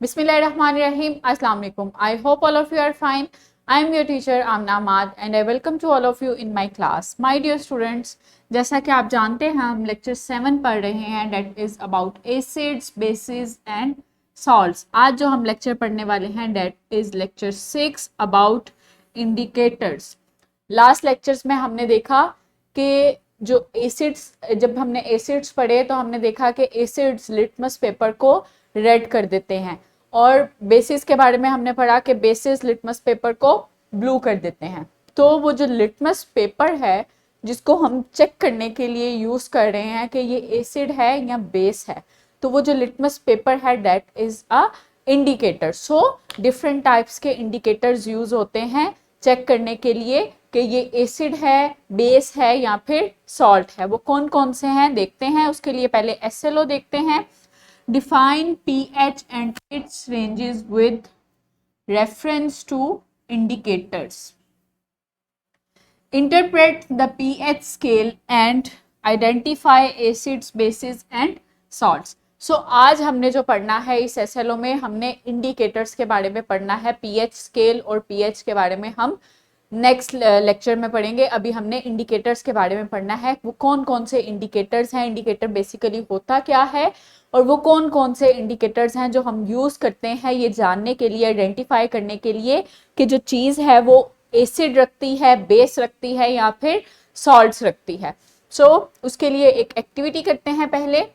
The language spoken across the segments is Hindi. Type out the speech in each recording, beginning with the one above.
Bismillahirrahmanirrahim. Assalamu alaikum. I hope all of you are fine. I am your teacher Amna Ahmad and I welcome to all of you in my class. My dear students, जैसा कि आप जानते हैं हम लेक्चर 7 पढ़ रहे हैं that is about acids, bases and salts. आज जो हम लेक्चर पढ़ने वाले हैं that is lecture 6 about indicators. Last lectures में हमने देखा कि जो एसिड्स, जब हमने एसिड्स पढ़े तो हमने देखा कि एसिड्स लिटमस पेपर को रेड कर देते हैं और बेसिस के बारे में हमने पढ़ा कि बेसिस लिटमस पेपर को ब्लू कर देते हैं। तो वो जो लिटमस पेपर है जिसको हम चेक करने के लिए यूज कर रहे हैं कि ये एसिड है या बेस है, तो वो जो लिटमस पेपर है that is a indicator. So different types के इंडिकेटर्स यूज होते हैं चेक करने के लिए कि ये एसिड है, बेस है या फिर सॉल्ट है। वो कौन कौन से हैं देखते हैं। उसके लिए पहले SLO देखते हैं। Define pH and its ranges with reference to indicators. Interpret the pH scale and identify acids, bases and salts. So आज हमने जो पढ़ना है इस SLO में हमने इंडिकेटर्स के बारे में पढ़ना है। pH स्केल और pH के बारे में हम नेक्स्ट लेक्चर में पढ़ेंगे। अभी हमने इंडिकेटर्स के बारे में पढ़ना है। वो कौन कौन से इंडिकेटर्स हैं, इंडिकेटर बेसिकली होता क्या है और वो कौन कौन से इंडिकेटर्स हैं जो हम यूज करते हैं ये जानने के लिए, आइडेंटिफाई करने के लिए कि जो चीज़ है वो एसिड रखती है, बेस रखती है या फिर सॉल्ट्स रखती है। सो उसके लिए एक एक्टिविटी करते हैं। पहले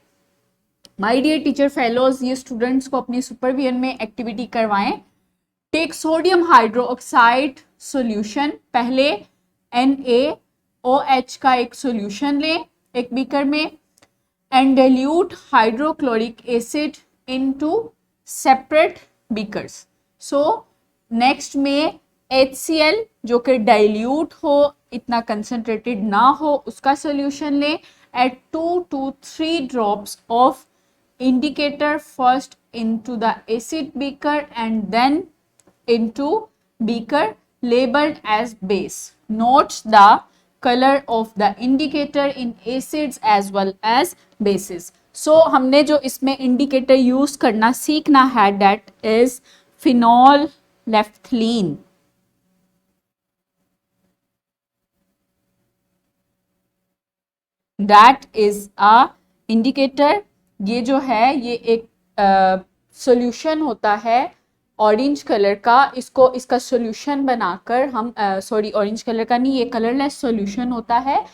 माय डियर टीचर फेलोज, ये स्टूडेंट्स को अपनी सुपरविजन में एक्टिविटी करवाएं। टेक सोडियम हाइड्रोक्साइड सॉल्यूशन, पहले NaOH का एक सॉल्यूशन लें एक बीकर में and dilute hydrochloric acid into separate beakers. So next में HCl जो कि डाइल्यूट हो, इतना कंसंट्रेटेड ना हो, उसका सॉल्यूशन लें। At 2 to 3 drops of indicator first into the acid beaker and then into beaker labeled as base. Notes the color of the indicator in acids as well as bases. So हमने जो इसमें इंडिकेटर यूज करना सीखना है that is phenolphthalein. That is a indicator. ये जो है ये एक सॉल्यूशन होता है ऑरेंज कलर का। इसको इसका सॉल्यूशन बनाकर हम ऑरेंज कलर का नहीं, ये कलरलेस सॉल्यूशन होता है।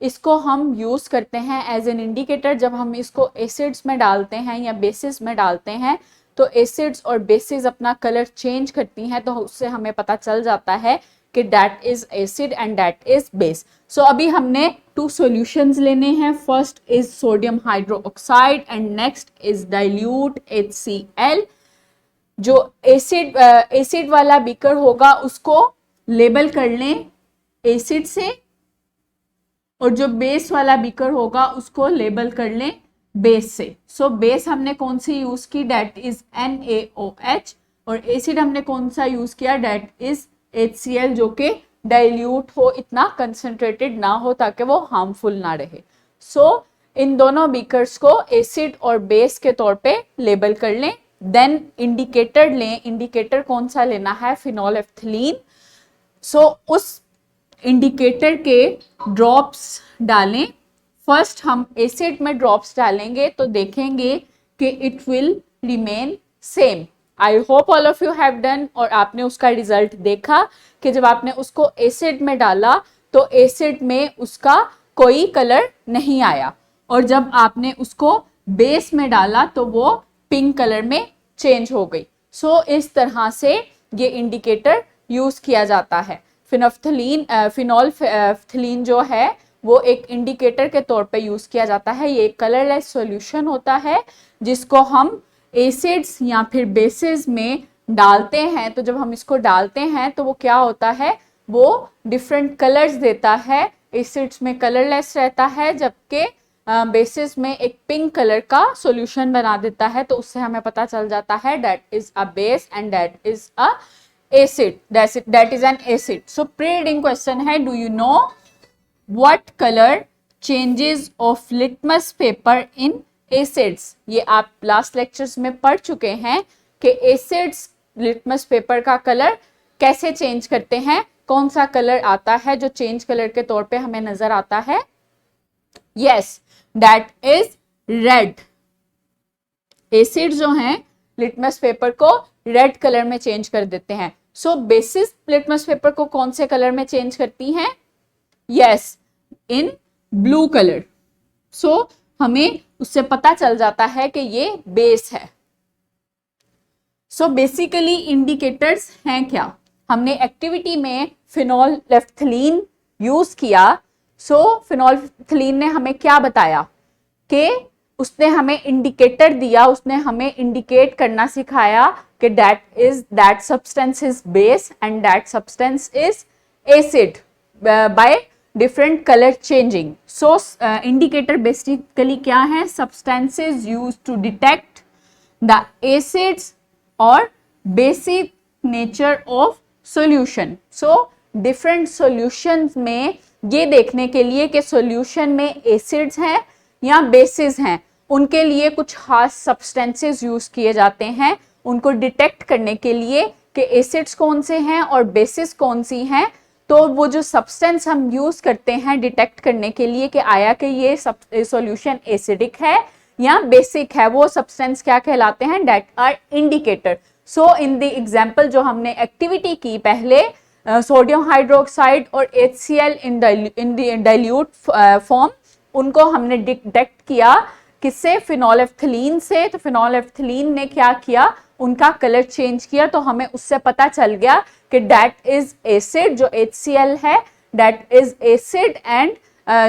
इसको हम यूज़ करते हैं एज एन इंडिकेटर। जब हम इसको एसिड्स में डालते हैं या बेसिस में डालते हैं तो एसिड्स और बेसिस अपना कलर चेंज करती हैं, तो उससे हमें पता चल जाता है कि that is acid and that is base. So अभी हमने 2 सॉल्यूशंस लेने हैं। First is sodium hydroxide and next is dilute HCl। जो एसिड वाला बीकर होगा उसको लेबल कर लें एसिड से और जो बेस वाला बीकर होगा उसको लेबल कर लें बेस से। सो बेस हमने कौन सी यूज की, दैट इज NaOH, और एसिड हमने कौन सा यूज किया, दैट इज HCl जो कि डाइल्यूट हो, इतना कंसंट्रेटेड ना हो ताकि वो हार्मफुल ना रहे। सो इन दोनों बीकर्स को एसिड और बेस के तौर पे लेबल कर लें। देन इंडिकेटर लें। इंडिकेटर कौन सा लेना है, फिनोल्फथलीन। सो उस इंडिकेटर के ड्रॉप्स डालें। फर्स्ट हम एसिड में ड्रॉप्स डालेंगे तो देखेंगे कि it will remain same. I hope all of you have done, और आपने उसका रिजल्ट देखा कि जब आपने उसको एसिड में डाला तो एसिड में उसका कोई कलर नहीं आया और जब आपने उसको बेस में डाला तो वो पिंक कलर में चेंज हो गई। सो इस तरह से ये इंडिकेटर यूज किया जाता है। फिनोल्फथलीन जो है वो एक इंडिकेटर के तौर पे यूज किया जाता है। ये एक कलरलेस सॉल्यूशन होता है जिसको हम एसिड्स या फिर बेसिस में डालते हैं। तो जब हम इसको डालते हैं तो वो क्या होता है, वो डिफरेंट कलर्स देता है। एसिड्स में कलरलेस रहता है जबकि बेसिस में एक पिंक कलर का सॉल्यूशन बना देता है। तो उससे हमें पता चल जाता है that is a base and that is a acid, that is an acid. So pre reading question है, do you know what colour changes of litmus paper in acids. ये आप लास्ट लेक्चर्स में पढ़ चुके हैं कि एसिड्स लिटमस पेपर का कलर कैसे चेंज करते हैं, कौन सा कलर आता है जो चेंज कलर के तौर पे हमें नजर आता है? Yes, that is red. Acid जो हैं लिटमस पेपर को रेड कलर में चेंज कर देते हैं। सो बेसिस लिटमस पेपर को कौन से कलर में चेंज करती हैं? Yes, in blue colour. So हमें उससे पता चल जाता है कि ये बेस है। सो बेसिकली इंडिकेटर्स हैं क्या? हमने एक्टिविटी में फिनोल्फथलीन यूज किया। सो फिनोल्फथलीन ने हमें क्या बताया कि उसने हमें इंडिकेटर दिया, उसने हमें इंडिकेट करना सिखाया कि that substance is base and that substance is acid by different colour changing. So indicator basically क्या है? Substances used to detect the acids और basic nature of solution. So different solutions में ये देखने के लिए कि सॉल्यूशन में एसिड्स हैं या बेसिस हैं, उनके लिए कुछ खास सब्सटेंसेस यूज किए जाते हैं उनको डिटेक्ट करने के लिए कि एसिड्स कौन से हैं और बेसिस कौन सी हैं। तो वो जो सब्सटेंस हम यूज करते हैं डिटेक्ट करने के लिए कि आया कि ये सॉल्यूशन एसिडिक है या बेसिक है, वो सब्सटेंस क्या कहलाते हैं? That are indicator. So in the example जो हमने एक्टिविटी की पहले, सोडियम हाइड्रोक्साइड और HCl in the dilute form, उनको हमने डिटेक्ट किया किससे? फिनोल्फथलीन से। तो फिनोल्फथलीन ने क्या किया? उनका कलर चेंज किया। तो हमें उससे पता चल गया कि दैट इज एसिड, जो HCl है दैट इज एसिड, एंड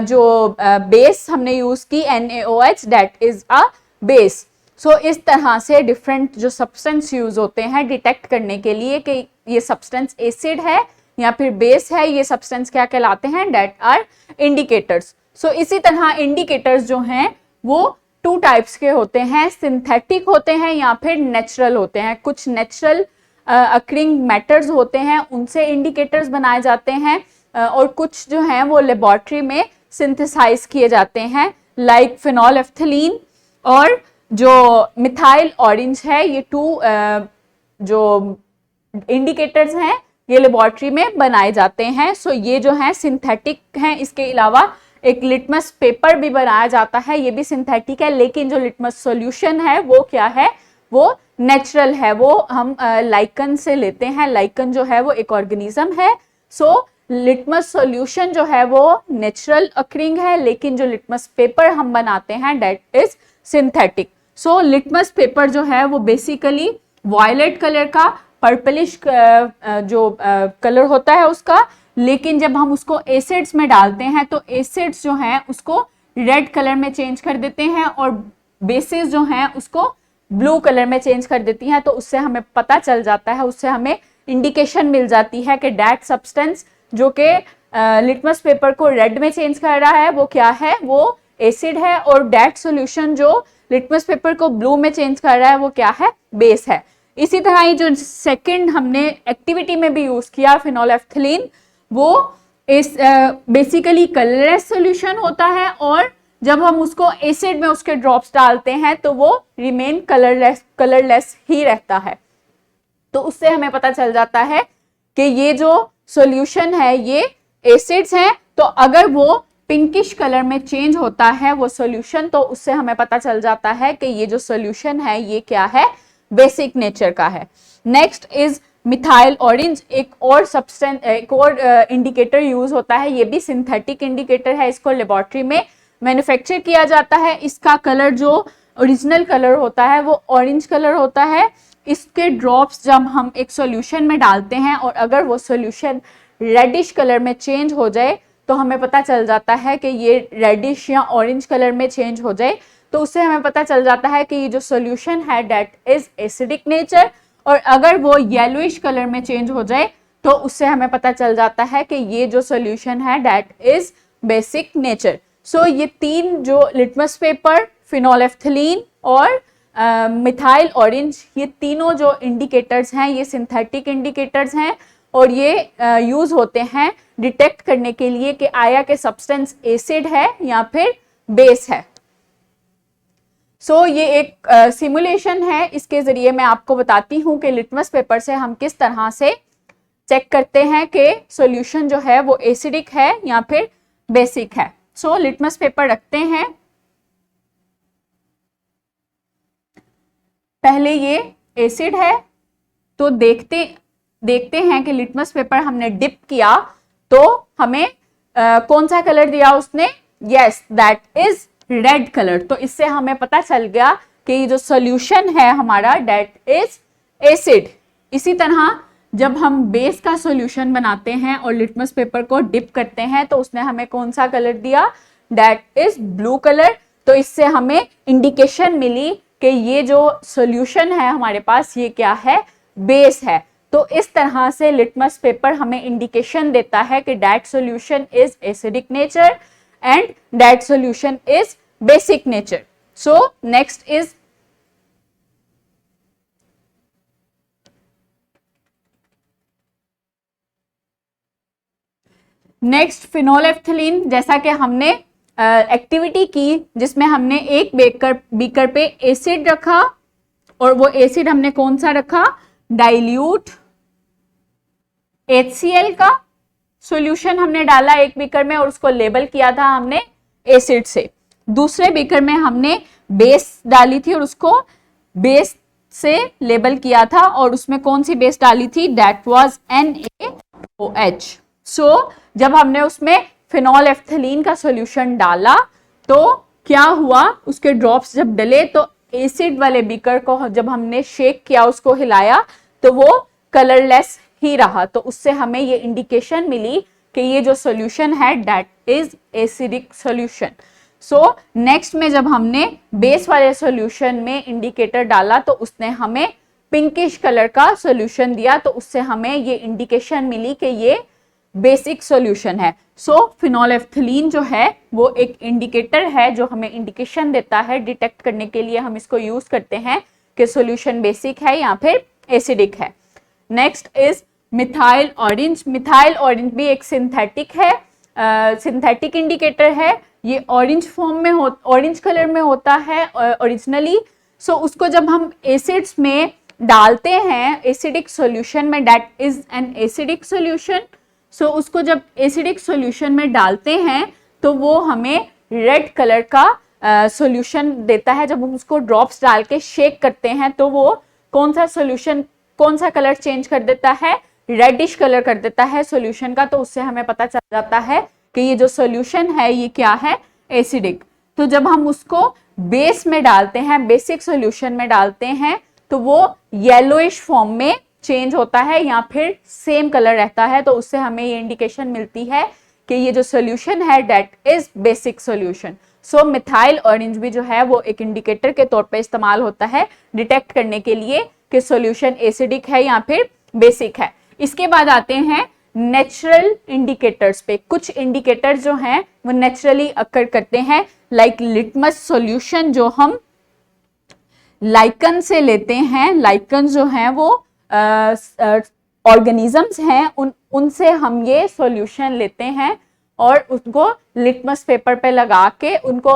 जो बेस हमने यूज की NaOH that is a base. So इस तरह से डिफरेंट जो सब्सटेंस यूज होते हैं डिटेक्ट करने के लिए कि ये सब्सटेंस एसिड है या फिर बेस है, ये सब्सटेंस क्या कहलाते हैं? That are indicators. सो इसी तरह इंडिकेटर्स जो हैं वो टू टाइप्स के होते हैं, सिंथेटिक होते हैं या फिर नेचुरल होते हैं। कुछ नेचुरल अकरिंग मैटर्स होते हैं, उनसे इंडिकेटर्स बनाए जाते हैं, और कुछ जो हैं वो लेबोरेटरी में सिंथेसाइज किए जाते हैं, लाइक फिनोल्फथलीन और जो मिथाइल ऑरेंज है। ये टू जो इंडिकेटर्स हैं ये लेबोरेटरी में बनाए जाते हैं। सो ये जो है सिंथेटिक हैं। इसके अलावा एक लिटमस पेपर भी बनाया जाता है, ये भी सिंथेटिक है, लेकिन जो लिटमस सॉल्यूशन है वो क्या है? वो नेचुरल है, वो हम लाइकन से लेते हैं। लाइकन जो है वो एक ऑर्गेनिज्म है। सो लिटमस सॉल्यूशन जो है वो नेचुरल अकरिंग है, लेकिन जो लिटमस पेपर हम बनाते हैं that is synthetic. So litmus paper जो है वो बेसिकली वायलेट कलर का, पर्पलिश जो कलर होता है उसका, लेकिन जब हम उसको एसिड्स में डालते हैं तो एसिड्स जो हैं उसको रेड कलर में चेंज कर देते हैं और बेसिस जो हैं उसको ब्लू कलर में चेंज कर देती हैं। तो उससे हमें पता चल जाता है, उससे हमें इंडिकेशन मिल जाती है कि दैट सब्सटेंस जो कि लिटमस पेपर को रेड में चेंज कर रहा है वो क्या है? वो एसिड है, और दैट सॉल्यूशन जो लिटमस पेपर को ब्लू में चेंज कर रहा है वो क्या है? बेस है। इसी तरह ही जो सेकंड हमने एक्टिविटी में भी यूज किया फिनोल्फथलीन, वो इस बेसिकली कलरलेस सॉल्यूशन होता है, और जब हम उसको एसिड में उसके ड्रॉप्स डालते हैं तो वो रिमेन कलरलेस ही रहता है। तो उससे हमें पता चल जाता है कि ये जो सॉल्यूशन है ये एसिड्स हैं। तो अगर वो पिंकिश कलर में चेंज होता है वो सॉल्यूशन, तो उससे हमें पता चल जाता है कि ये जो सॉल्यूशन है ये क्या है? बेसिक नेचर का है। Next is methyl orange. एक और सब्सटेंस, एक और इंडिकेटर यूज होता है, ये भी सिंथेटिक इंडिकेटर है। इसको लेबोरेटरी में मैन्युफैक्चर किया जाता है। इसका कलर जो ओरिजिनल कलर होता है वो ऑरेंज कलर होता है। इसके ड्रॉप्स जब हम एक सॉल्यूशन में डालते हैं और अगर वो सॉल्यूशन रेडिश कलर में चेंज हो जाए तो हमें पता चल जाता है कि ये रेडिश या ऑरेंज कलर में चेंज हो जाए, तो उससे हमें पता चल जाता है कि ये जो सॉल्यूशन है दैट इज एसिडिक नेचर। और अगर वो येलोइश कलर में चेंज हो जाए तो उससे हमें पता चल जाता है कि ये जो सॉल्यूशन है दैट इज बेसिक नेचर। सो ये तीन जो लिटमस पेपर, फिनोल्फथलीन और मिथाइल ऑरेंज, ये तीनों जो इंडिकेटर्स हैं ये सिंथेटिक इंडिकेटर्स हैं, और ये यूज होते हैं डिटेक्ट करने के लिए कि आया के सब्सटेंस एसिड है या फिर बेस है। सो ये एक सिमुलेशन है, इसके जरिए मैं आपको बताती हूँ कि लिटमस पेपर से हम किस तरह से चेक करते हैं कि सॉल्यूशन जो है वो एसिडिक है या फिर बेसिक है। सो लिटमस पेपर रखते हैं, पहले ये एसिड है तो देखते हैं कि लिटमस पेपर हमने डिप किया तो हमें कौन सा कलर दिया उसने, yes that is red colour. तो इससे हमें पता चल गया कि ये जो सॉल्यूशन है हमारा दैट इज एसिड। इसी तरह जब हम बेस का सॉल्यूशन बनाते हैं और लिटमस पेपर को डिप करते हैं तो उसने हमें कौन सा कलर दिया, दैट इज ब्लू कलर। तो इससे हमें इंडिकेशन मिली कि ये जो सॉल्यूशन है हमारे पास ये क्या है, बेस है। तो इस तरह से लिटमस पेपर हमें इंडिकेशन देता है कि that solution is acidic nature and that solution is basic nature. So next is next phenolphthalein. जैसा कि हमने एक्टिविटी की जिसमें हमने एक बीकर पे एसिड रखा और वो एसिड हमने कौन सा रखा, डाइल्यूट HCl का सॉल्यूशन हमने डाला एक बीकर में और उसको लेबल किया था हमने एसिड से। दूसरे बीकर में हमने बेस डाली थी और उसको बेस से लेबल किया था और उसमें कौन सी बेस डाली थी, दैट वाज NaOH। सो जब हमने उसमें फिनोलेफ्थलीन का सॉल्यूशन डाला तो क्या हुआ, उसके ड्रॉप्स जब डले तो एसिड वाले बीकर को जब हमने शेक किया, उसको हिलाया, तो वो कलरलेस ही रहा। तो उससे हमें ये इंडिकेशन मिली कि ये जो सॉल्यूशन है that is acidic solution. So next में जब हमने बेस वाले सॉल्यूशन में इंडिकेटर डाला तो उसने हमें पिंकिश कलर का सॉल्यूशन दिया, तो उससे हमें ये इंडिकेशन मिली कि ये बेसिक सॉल्यूशन है। सो फिनोलेफ्थलीन जो है वो एक इंडिकेटर है जो हमें इंडिकेशन देता है, डिटेक्ट करने के लिए हम इसको यूज करते हैं कि सॉल्यूशन बेसिक है या फिर एसिडिक है। Next is methyl orange. Methyl orange भी एक सिंथेटिक है, सिंथेटिक इंडिकेटर है। ये ऑरेंज फॉर्म में ऑरेंज कलर में होता है ओरिजिनली। सो उसको जब हम एसिड्स में डालते हैं एसिडिक सॉल्यूशन में, that is an acidic solution. So उसको जब एसिडिक सॉल्यूशन में डालते हैं तो वो हमें रेड कलर का सॉल्यूशन देता है। जब हम उसको ड्रॉप्स डाल के शेक करते हैं तो वो कौन सा सॉल्यूशन, कौन सा कलर चेंज कर देता है, रेडिश कलर कर देता है सॉल्यूशन का। तो उससे हमें पता चल जाता है कि ये जो सॉल्यूशन है ये क्या है, एसिडिक। तो जब हम उसको बेस में डालते हैं, बेसिक सॉल्यूशन में डालते हैं, तो वो येलोइश फॉर्म में चेंज होता है या फिर सेम कलर रहता है। तो उससे हमें ये इंडिकेशन मिलती है कि ये जो सॉल्यूशन है that is basic solution. So methyl orange भी जो है वो एक इंडिकेटर के तौर पे इस्तेमाल होता है डिटेक्ट करने के लिए कि सॉल्यूशन एसिडिक है या फिर बेसिक है। इसके बाद आते हैं नेचुरल इंडिकेटर्स पे। कुछ इंडिकेटर जो हैं वो नेचुरली अकर करते हैं, लाइक लिटमस सॉल्यूशन जो हम लाइकन से लेते हैं। लाइकन जो हैं वो ऑर्गेनिजम्स हैं, उनसे हम ये सॉल्यूशन लेते हैं और उसको लिटमस पेपर पे लगा के उनको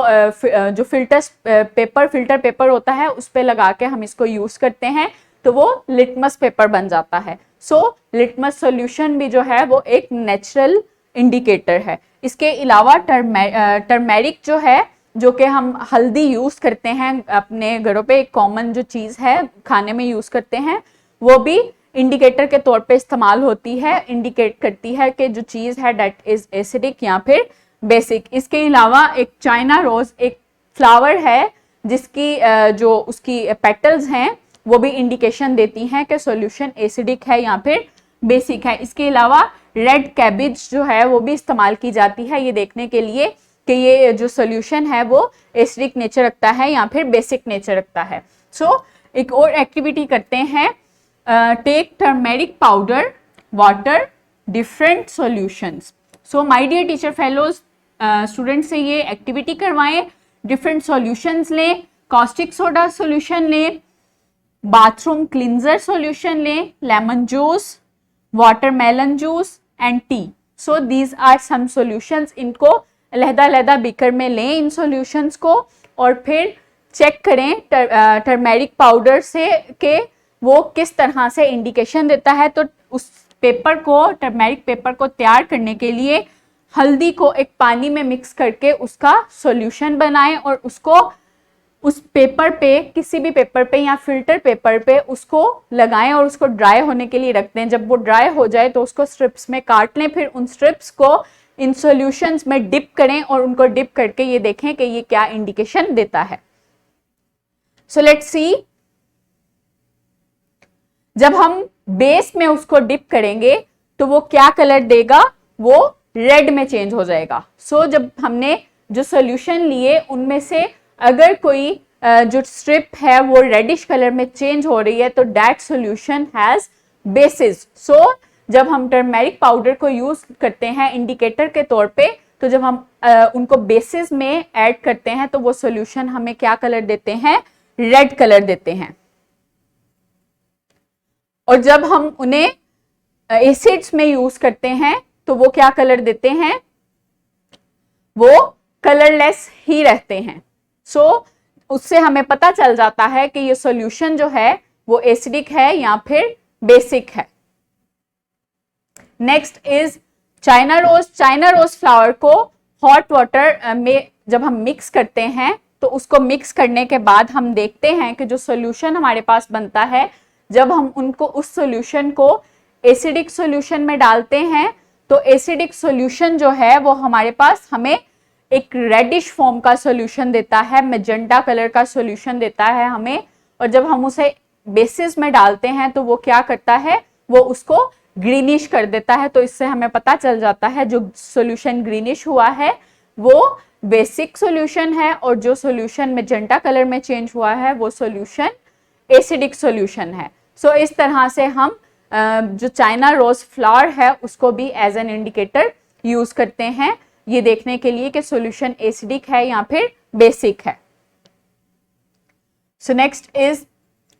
जो फिल्टर पेपर होता है उस पे लगा के हम इसको यूज करते हैं तो वो लिटमस पेपर बन जाता है। सो लिटमस सॉल्यूशन भी जो है वो एक नेचुरल इंडिकेटर है। इसके अलावा टर्मेरिक जो है, जो कि हम हल्दी यूज करते हैं अपने घरों पे, एक कॉमन जो चीज है खाने में यूज करते हैं, वो भी इंडिकेटर के तौर पे इस्तेमाल होती है, इंडिकेट करती है कि जो चीज है दैट इज एसिडिक या फिर बेसिक। इसके अलावा एक चाइना रोज एक फ्लावर है जिसकी जो उसकी पेटल्स हैं वो भी इंडिकेशन देती हैं कि सॉल्यूशन एसिडिक है या फिर बेसिक है। इसके अलावा रेड कैबिज जो है वो भी इस्तेमाल की जाती है ये देखने के लिए कि ये जो सॉल्यूशन है वो एसिडिक नेचर रखता है या फिर बेसिक नेचर रखता है। सो एक और एक्टिविटी करते हैं, take turmeric powder, water, different solutions. So my dear teacher fellows, student से ये एक्टिविटी करवाएं, डिफरेंट सॉल्यूशंस लें, कॉस्टिक सोडा सॉल्यूशन लें, बाथरूम क्लींजर सॉल्यूशन लें, lemon juice, watermelon juice and tea. So these are some solutions. इनको अलहदा अलहदा बीकर में लें इन सॉल्यूशंस को और फिर चेक करें टर्मेरिक पाउडर से कि वो किस तरह से इंडिकेशन देता है। तो उस पेपर को, टर्मेरिक पेपर को तैयार करने के लिए हल्दी को एक पानी में मिक्स करके उसका सॉल्यूशन बनाएं और उसको उस पेपर पे, किसी भी पेपर पे या फिल्टर पेपर पे उसको लगाएं और उसको ड्राई होने के लिए रख दें। जब वो ड्राई हो जाए तो उसको स्ट्रिप्स में काट लें, फिर उन स्ट्रिप्स को इन सॉल्यूशंस में डिप करें और उनको डिप करके ये देखें कि ये क्या इंडिकेशन देता है। सो लेट्स सी, जब हम बेस में उसको डिप करेंगे तो वो क्या कलर देगा, वो रेड में चेंज हो जाएगा। सो जब हमने जो सॉल्यूशन लिए उनमें से अगर कोई जो स्ट्रिप है वो रेडिश कलर में चेंज हो रही है तो दैट सॉल्यूशन हैज बेसिस। सो जब हम टर्मेरिक पाउडर को यूज करते हैं इंडिकेटर के तौर पे, तो जब हम उनको बेसिस में ऐड करते हैं तो वो सॉल्यूशन हमें क्या कलर देते हैं, रेड कलर देते हैं। और जब हम उन्हें एसिड्स में यूज करते हैं तो वो क्या कलर देते हैं, वो कलरलेस ही रहते हैं। सो उससे हमें पता चल जाता है कि ये सॉल्यूशन जो है वो एसिडिक है या फिर बेसिक है। Next is China rose. China rose flower को हॉट वाटर में जब हम मिक्स करते हैं तो उसको मिक्स करने के बाद हम देखते हैं कि जो सॉल्यूशन हमारे पास बनता है, जब हम उनको उस सॉल्यूशन को एसिडिक सॉल्यूशन में डालते हैं तो एसिडिक सॉल्यूशन जो है वो हमारे पास हमें एक रेडिश फॉर्म का सॉल्यूशन देता है, मैजेंटा कलर का सॉल्यूशन देता है हमें। और जब हम उसे बेसिस में डालते हैं तो वो क्या करता है, वो उसको ग्रीनिश कर देता है। तो इससे हमें पता चल जाता है जो सॉल्यूशन ग्रीनिश हुआ है वो बेसिक सॉल्यूशन है और जो सॉल्यूशन मैजेंटा कलर में चेंज हुआ है वो सॉल्यूशन एसिडिक सॉल्यूशन है। सो इस तरह से हम जो चाइना रोज फ्लावर है उसको भी एज एन इंडिकेटर यूज करते हैं, ये देखने के लिए कि सॉल्यूशन एसिडिक है या फिर बेसिक है। सो next is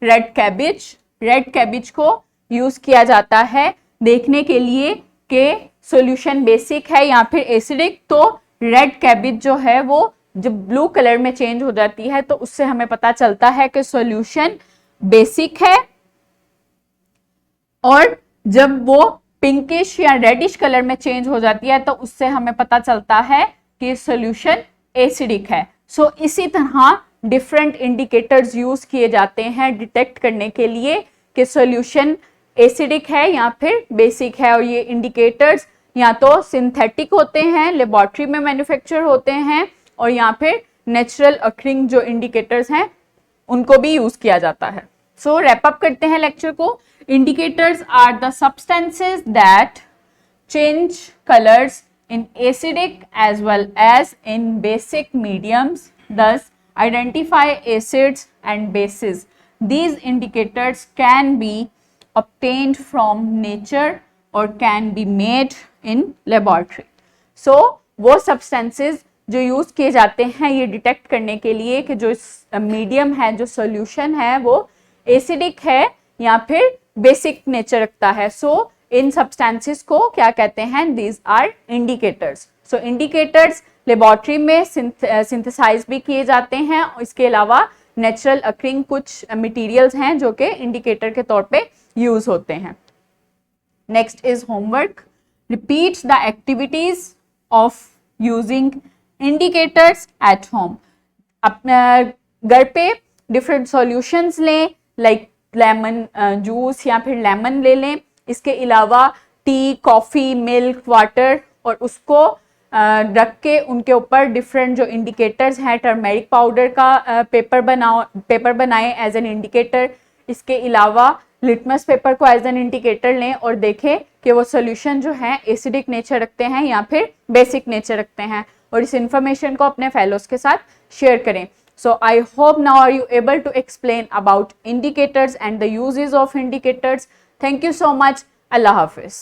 red cabbage. Red cabbage को यूज किया जाता है देखने के लिए कि सॉल्यूशन बेसिक है या फिर एसिडिक। तो रेड कैबिज जो है वो जब ब्लू कलर में चेंज हो जाती है तो उससे हमें पता चलता है कि सॉल्यूशन बेसिक है। और जब वो पिंकिश या रेडिश कलर में चेंज हो जाती है तो उससे हमें पता चलता है कि सॉल्यूशन एसिडिक है। सो इसी तरह डिफरेंट इंडिकेटर्स यूज किए जाते हैं डिटेक्ट करने के लिए कि सॉल्यूशन एसिडिक है या फिर बेसिक है। और ये इंडिकेटर्स या तो सिंथेटिक होते हैं, लेबोरेटरी में मैन्युफैक्चर होते हैं, और या फिर नेचुरल अकरिंग जो इंडिकेटर्स हैं उनको भी यूज किया जाता है। सो रैप अप करते हैं लेक्चर को। Indicators are the substances that change colors in acidic as well as in basic mediums, thus identify acids and bases. These indicators can be obtained from nature or can be made in laboratory. So वो substances जो यूज किए जाते हैं ये डिटेक्ट करने के लिए कि जो मीडियम है, जो सॉल्यूशन है वो एसिडिक है या फिर बेसिक नेचर रखता है। सो इन सब्सटेंसेस को क्या कहते हैं, these are indicators. So indicators laboratory में सिंथेसाइज भी किए जाते हैं। इसके अलावा नेचुरल अकरिंग कुछ मटेरियल्स हैं जो कि इंडिकेटर के तौर पे यूज होते हैं। Next is homework. Repeat the activities of using indicators at home. अपने घर पे डिफरेंट सॉल्यूशंस लें, लाइक लेमन जूस या फिर लेमन ले लें। इसके अलावा टी, कॉफ़ी, मिल्क, वाटर, और उसको रख के उनके ऊपर डिफरेंट जो इंडिकेटर्स हैं, टर्मेरिक पाउडर का पेपर बनाएं एज एन इंडिकेटर। इसके अलावा लिटमस पेपर को एज एन इंडिकेटर लें और देखें कि वो सोल्यूशन जो है एसिडिक नेचर रखते हैं या फिर बेसिक नेचर रखते हैं, और इस इंफॉर्मेशन को अपने फेलोज के साथ शेयर करें। So I hope now are you able to explain about indicators and the uses of indicators. Thank you so much. Allah Hafiz.